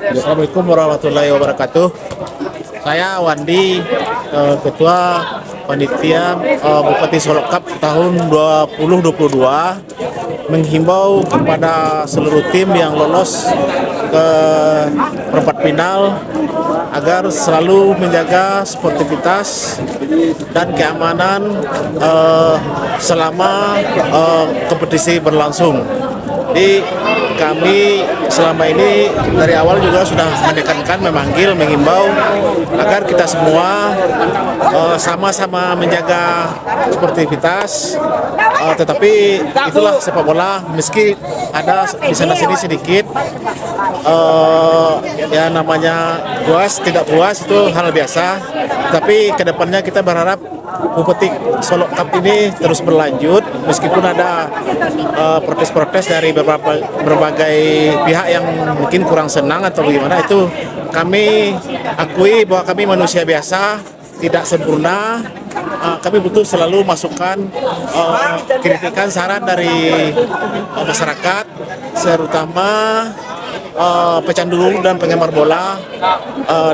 Assalamualaikum warahmatullahi wabarakatuh. Saya Wandi, Ketua Panitia Bupati Solok Cup tahun 2022, menghimbau kepada seluruh tim yang lolos ke perempat final agar selalu menjaga sportivitas dan keamanan selama kompetisi berlangsung. Jadi kami selama ini dari awal juga sudah menekankan, memanggil, mengimbau agar kita semua sama-sama menjaga sportivitas. Tetapi itulah sepak bola, meski ada di sana sini sedikit ya namanya puas tidak puas itu hal biasa. Tapi kedepannya kita berharap Bupati Solok Cup ini terus berlanjut meskipun ada protes-protes dari berbagai pihak yang mungkin kurang senang atau bagaimana. Itu kami akui bahwa kami manusia biasa, tidak sempurna. Kami butuh selalu masukan, kritikan, saran dari masyarakat, terutama pecandu dan penggemar bola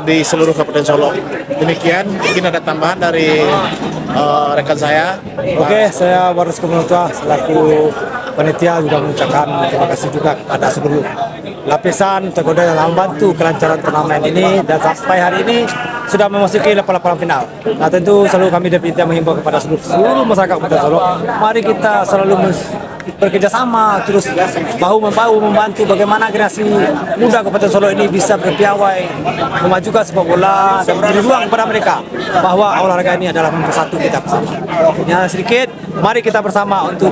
di seluruh Kabupaten Solok. Demikian, mungkin ada tambahan dari rekan saya. Oke, saya Waris Kemenutua selaku panitia juga mengucapkan terima kasih juga kepada seluruh lapisan tergoda yang membantu kelancaran turnamen ini, dan sampai hari ini sudah memasuki lapangan final. Nah, tentu selalu kami dari panitia menghimbau kepada seluruh masyarakat Kabupaten Solok, mari kita selalu bekerja sama, terus bahu-membahu membantu bagaimana generasi muda Kabupaten Solok ini bisa berpiawai memajukan sepak bola dan memberi ruang kepada mereka bahwa olahraga ini adalah mempersatu kita bersama. Hanya sedikit, mari kita bersama untuk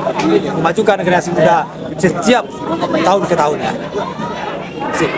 memajukan generasi muda setiap tahun ke tahunnya. Sip.